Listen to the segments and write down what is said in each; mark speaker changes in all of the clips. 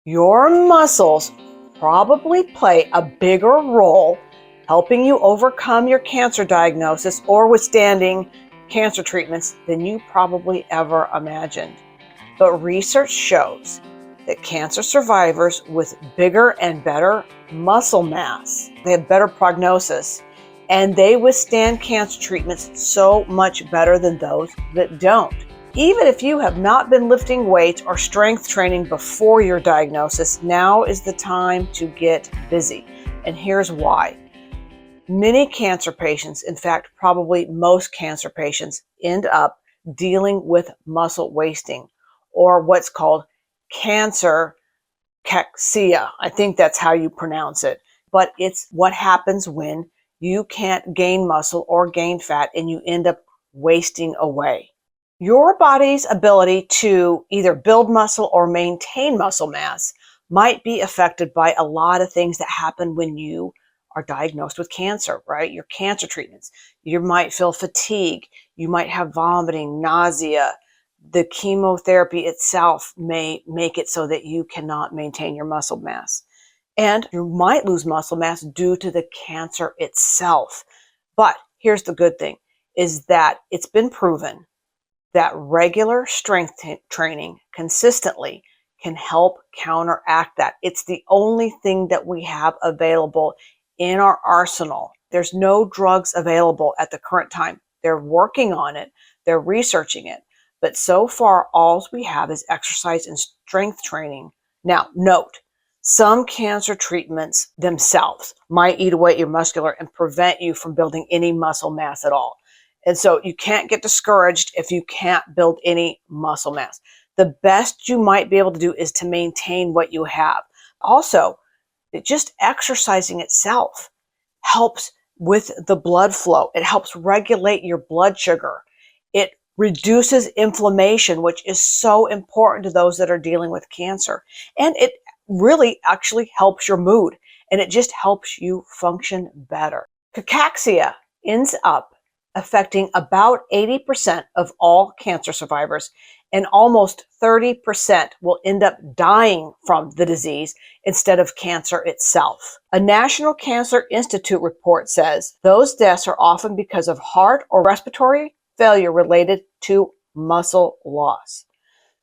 Speaker 1: Your muscles probably play a bigger role helping you overcome your cancer diagnosis or withstanding cancer treatments than you probably ever imagined. But research shows that cancer survivors with bigger and better muscle mass, they have better prognosis, and they withstand cancer treatments so much better than those that don't. Even if you have not been lifting weights or strength training before your diagnosis, now is the time to get busy. And here's why. Many cancer patients, in fact, probably most cancer patients, end up dealing with muscle wasting, or what's called cancer cachexia. I think that's how you pronounce it. But it's what happens when you can't gain muscle or gain fat and you end up wasting away. Your body's ability to either build muscle or maintain muscle mass might be affected by a lot of things that happen when you are diagnosed with cancer, right? Your cancer treatments. You might feel fatigue. You might have vomiting, nausea. The chemotherapy itself may make it so that you cannot maintain your muscle mass. And you might lose muscle mass due to the cancer itself. But here's the good thing, is that it's been proven that regular strength training consistently can help counteract that. It's the only thing that we have available in our arsenal. There's no drugs available at the current time. They're working on it. They're researching it. But so far, all we have is exercise and strength training. Now, note, some cancer treatments themselves might eat away at your muscular and prevent you from building any muscle mass at all. And so you can't get discouraged if you can't build any muscle mass. The best you might be able to do is to maintain what you have. Also, just exercising itself helps with the blood flow. It helps regulate your blood sugar. It reduces inflammation, which is so important to those that are dealing with cancer. And it really actually helps your mood, and it just helps you function better. Cachexia ends up affecting about 80% of all cancer survivors, and almost 30% will end up dying from the disease instead of cancer itself. A National Cancer Institute report says those deaths are often because of heart or respiratory failure related to muscle loss.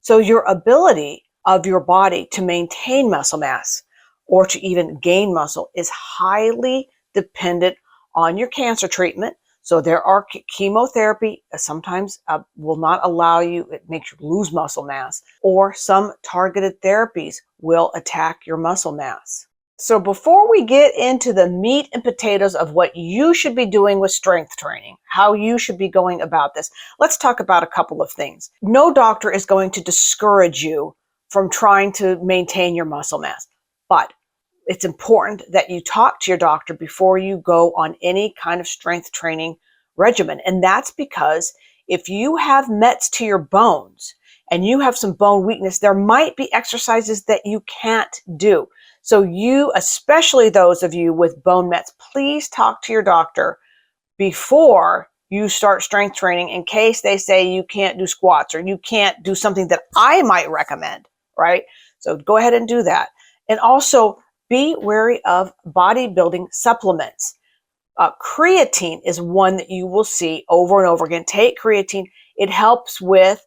Speaker 1: So your ability of your body to maintain muscle mass or to even gain muscle is highly dependent on your cancer treatment. So there are chemotherapy sometimes will not allow you, it makes you lose muscle mass, or some targeted therapies will attack your muscle mass. So before we get into the meat and potatoes of what you should be doing with strength training, how you should be going about this, let's talk about a couple of things. No doctor is going to discourage you from trying to maintain your muscle mass, but it's important that you talk to your doctor before you go on any kind of strength training regimen. And that's because if you have METs to your bones and you have some bone weakness, there might be exercises that you can't do. So you, especially those of you with bone METs, please talk to your doctor before you start strength training in case they say you can't do squats or you can't do something that I might recommend, right? So go ahead and do that. And also, be wary of bodybuilding supplements. Creatine is one that you will see over and over again. Take creatine. It helps with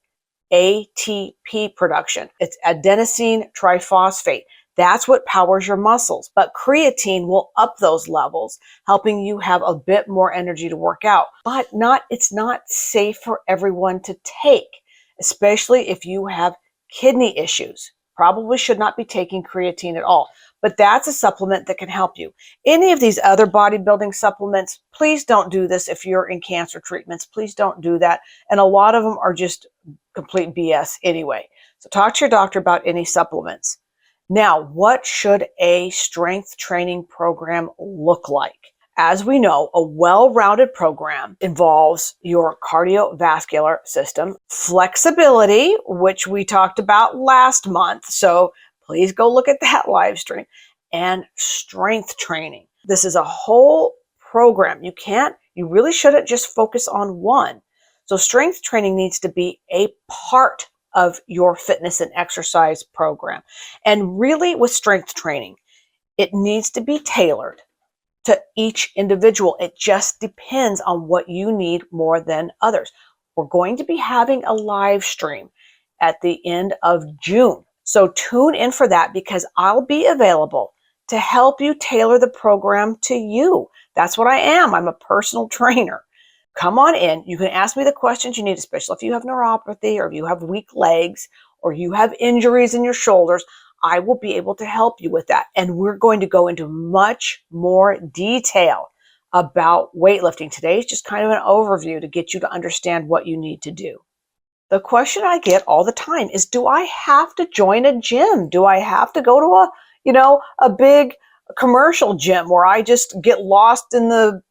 Speaker 1: ATP production. It's adenosine triphosphate. That's what powers your muscles. But creatine will up those levels, helping you have a bit more energy to work out. But it's not safe for everyone to take, especially if you have kidney issues. Probably should not be taking creatine at all. But that's a supplement that can help you. Any of these other bodybuilding supplements, please don't do this if you're in cancer treatments. Please don't do that. And a lot of them are just complete BS anyway. So talk to your doctor about any supplements. Now, what should a strength training program look like? As we know, a well-rounded program involves your cardiovascular system, flexibility, which we talked about last month. So please go look at that live stream, and strength training. This is a whole program. You really shouldn't just focus on one. So strength training needs to be a part of your fitness and exercise program. And really with strength training, it needs to be tailored to each individual. It just depends on what you need more than others. We're going to be having a live stream at the end of June. So tune in for that because I'll be available to help you tailor the program to you. That's what I am. I'm a personal trainer. Come on in. You can ask me the questions you need, especially if you have neuropathy or if you have weak legs or you have injuries in your shoulders. I will be able to help you with that. And we're going to go into much more detail about weightlifting. Today is just kind of an overview to get you to understand what you need to do. The question I get all the time is, do I have to join a gym? Do I have to go to a big commercial gym where I just get lost in the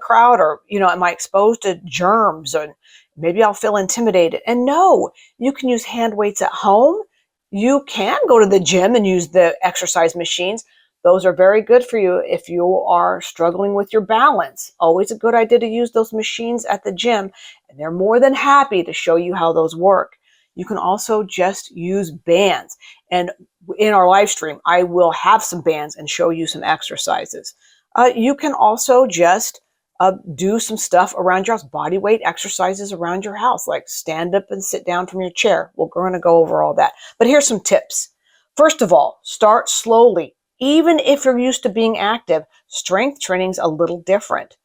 Speaker 1: crowd, or, am I exposed to germs, and maybe I'll feel intimidated? And no, you can use hand weights at home. You can go to the gym and use the exercise machines. Those are very good for you if you are struggling with your balance. Always a good idea to use those machines at the gym, and they're more than happy to show you how those work. You can also just use bands. And in our live stream, I will have some bands and show you some exercises. You can also just do some stuff around your house, body weight exercises around your house, like stand up and sit down from your chair. We're going to go over all that. But here's some tips. First of all, start slowly. Even if you're used to being active, strength training is a little different,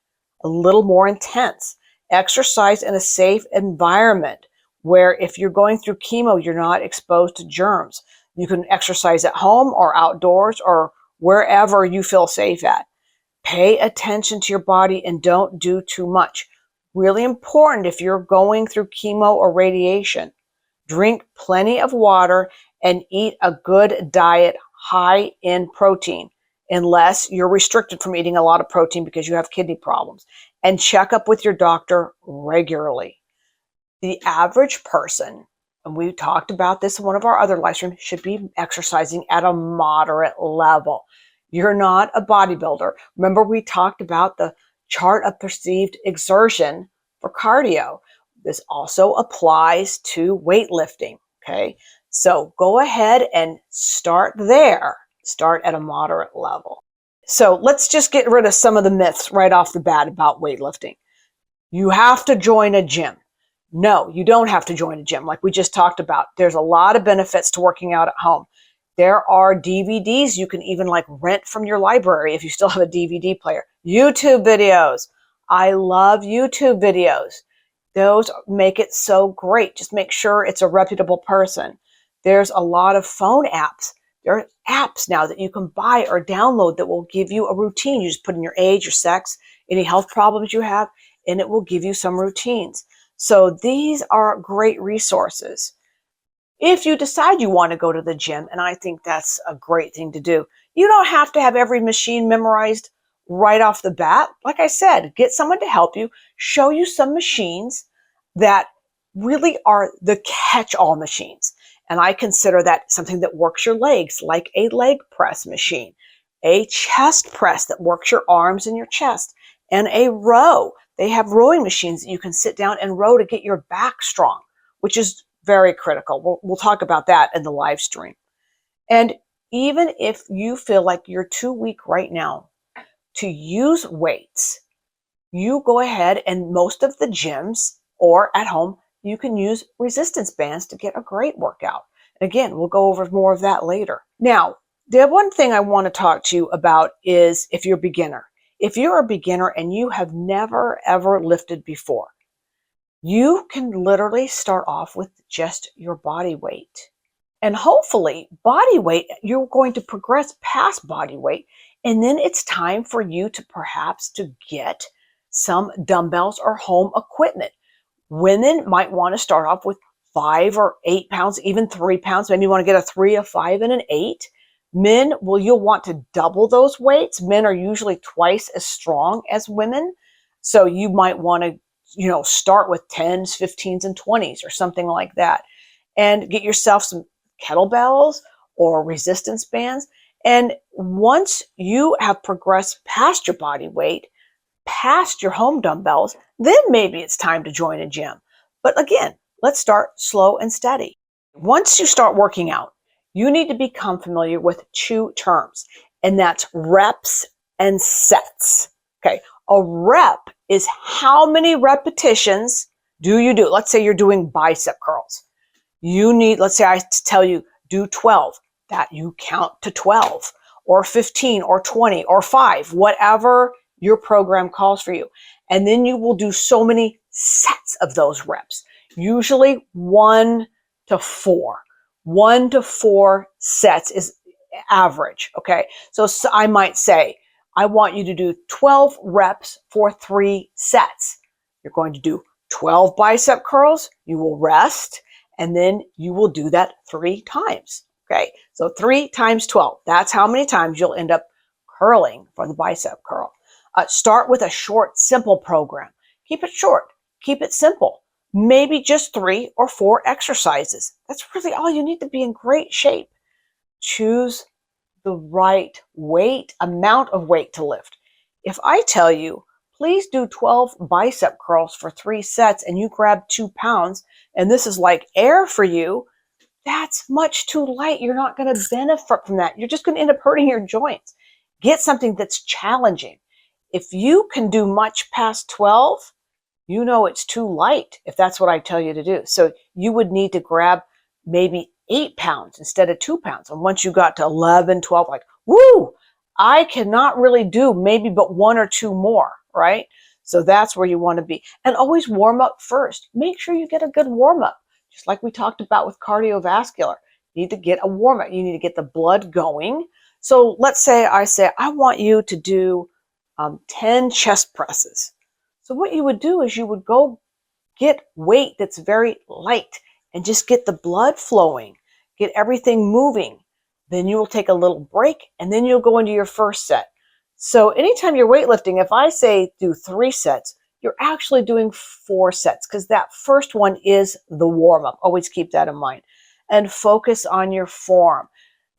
Speaker 1: a little more intense. Exercise in a safe environment where if you're going through chemo, you're not exposed to germs. You can exercise at home or outdoors or wherever you feel safe at. Pay attention to your body and don't do too much. Really important if you're going through chemo or radiation. Drink plenty of water and eat a good diet high in protein, unless you're restricted from eating a lot of protein because you have kidney problems. And check up with your doctor regularly. The average person, and we talked about this in one of our other live streams, should be exercising at a moderate level. You're not a bodybuilder. Remember, we talked about the chart of perceived exertion for cardio. This also applies to weightlifting, okay? So go ahead and start there. Start at a moderate level. So let's just get rid of some of the myths right off the bat about weightlifting. You have to join a gym. No, you don't have to join a gym like we just talked about. There's a lot of benefits to working out at home. There are DVDs you can even rent from your library if you still have a DVD player. YouTube videos. I love YouTube videos. Those make it so great. Just make sure it's a reputable person. There's a lot of phone apps. There are apps now that you can buy or download that will give you a routine. You just put in your age, your sex, any health problems you have, and it will give you some routines. So these are great resources. If you decide you want to go to the gym, and I think that's a great thing to do, you don't have to have every machine memorized right off the bat. Like I said, get someone to help you, show you some machines that really are the catch-all machines. And I consider that something that works your legs, like a leg press machine, a chest press that works your arms and your chest, and a row. They have rowing machines that you can sit down and row to get your back strong, which is very critical. We'll talk about that in the live stream. And even if you feel like you're too weak right now to use weights, you go ahead and most of the gyms or at home, you can use resistance bands to get a great workout. And again, we'll go over more of that later. Now, the one thing I want to talk to you about is if you're a beginner. If you're a beginner and you have never, ever lifted before, you can literally start off with just your body weight. And hopefully, body weight, you're going to progress past body weight, and then it's time for you to perhaps to get some dumbbells or home equipment. Women might want to start off with 5 or 8 pounds, even 3 pounds. Maybe you want to get a 3, a 5, and an 8. Men, well, you'll want to double those weights. Men are usually twice as strong as women. So you might want to start with 10s, 15s, and 20s or something like that. And get yourself some kettlebells or resistance bands. And once you have progressed past your body weight, past your home dumbbells, then maybe it's time to join a gym. But again, Let's start slow and steady. Once you start working out, you need to become familiar with two terms, and that's reps and sets. Okay, a rep is how many repetitions do you do? Let's say you're doing bicep curls. You need, let's say I tell you, do 12, that you count to 12, or 15, or 20, or 5, whatever your program calls for you. And then you will do so many sets of those reps, usually 1 to 4. 1 to 4 sets is average, okay? So I might say, I want you to do 12 reps for 3 sets. You're going to do 12 bicep curls, you will rest, and then you will do that 3 times. Okay, so 3 times 12. That's how many times you'll end up curling for the bicep curl. Start with a short, simple program. Keep it short. Keep it simple. Maybe just 3 or 4 exercises. That's really all you need to be in great shape. Choose the right amount of weight to lift. If I tell you, please do 12 bicep curls for 3 sets and you grab 2 pounds, and this is like air for you, that's much too light. You're not going to benefit from that. You're just going to end up hurting your joints. Get something that's challenging. If you can do much past 12, you know it's too light if that's what I tell you to do. So you would need to grab maybe 8 pounds instead of 2 pounds. And once you got to 11, 12, like, woo, I cannot really do maybe but 1 or 2 more, right? So that's where you want to be. And always warm up first. Make sure you get a good warm up. Just like we talked about with cardiovascular. You need to get a warm up. You need to get the blood going. So let's say I want you to do 10 chest presses. So what you would do is you would go get weight that's very light and just get the blood flowing, get everything moving. Then you will take a little break and then you'll go into your first set. So anytime you're weightlifting, if I say do 3 sets, you're actually doing 4 sets because that first one is the warm-up. Always keep that in mind. And focus on your form.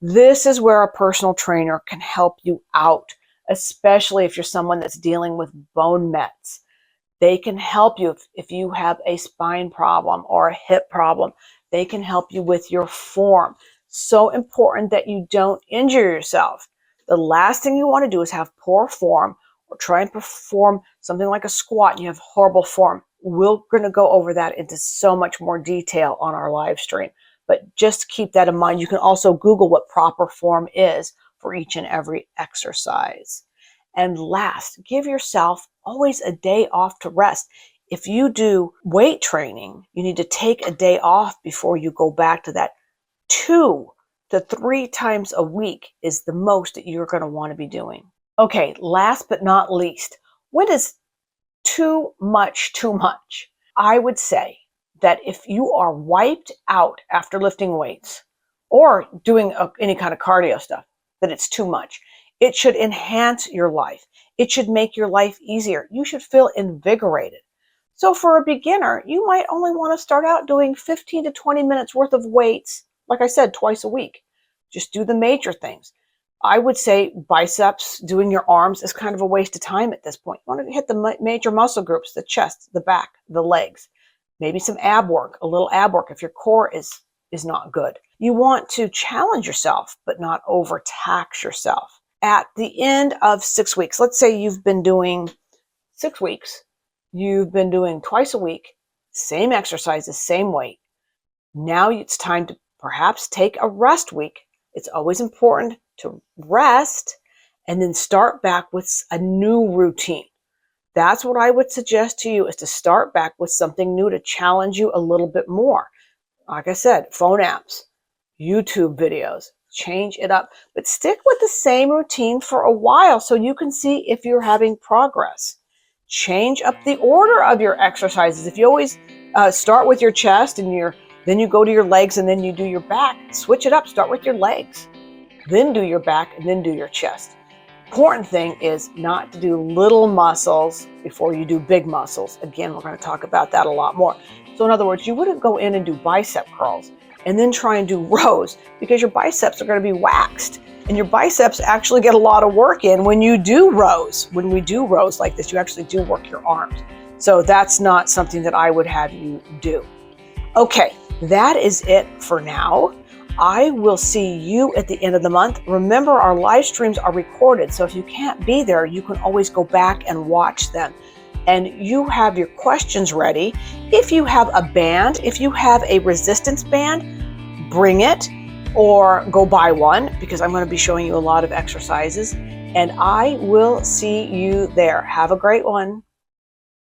Speaker 1: This is where a personal trainer can help you out, especially if you're someone that's dealing with bone mets. They can help you if you have a spine problem or a hip problem. They can help you with your form. So important that you don't injure yourself. The last thing you want to do is have poor form or try and perform something like a squat and you have horrible form. We're going to go over that into so much more detail on our live stream. But just keep that in mind. You can also Google what proper form is for each and every exercise. And last, give yourself always a day off to rest. If you do weight training, you need to take a day off before you go back to that. 2 to 3 times a week is the most that you're going to want to be doing. Okay, last but not least, when is too much too much? I would say that if you are wiped out after lifting weights or doing any kind of cardio stuff, that it's too much. It should enhance your life. It should make your life easier. You should feel invigorated. So for a beginner, you might only want to start out doing 15 to 20 minutes worth of weights, like I said, twice a week. Just do the major things. I would say biceps, doing your arms is kind of a waste of time at this point. You want to hit the major muscle groups, the chest, the back, the legs, maybe some ab work, a little ab work if your core is not good. You want to challenge yourself, but not overtax yourself. At the end of 6 weeks, let's say you've been doing 6 weeks, you've been doing twice a week, same exercises, same weight. Now it's time to perhaps take a rest week. It's always important to rest and then start back with a new routine. That's what I would suggest to you, is to start back with something new to challenge you a little bit more. Like I said, phone apps, YouTube videos, change it up, but stick with the same routine for a while so you can see if you're having progress. Change up the order of your exercises. If you always start with your chest and then you go to your legs and then you do your back, switch it up. Start with your legs, then do your back, and then do your chest. Important thing is not to do little muscles before you do big muscles. Again, we're going to talk about that a lot more. So in other words, you wouldn't go in and do bicep curls and then try and do rows because your biceps are going to be waxed. And your biceps actually get a lot of work in when you do rows. When we do rows like this, you actually do work your arms. So that's not something that I would have you do. Okay, that is it for now. I will see you at the end of the month. Remember, our live streams are recorded, so if you can't be there, you can always go back and watch them. And you have your questions ready. If you have a band, if you have a resistance band, bring it or go buy one, because I'm going to be showing you a lot of exercises. And I will see you there. Have a great one.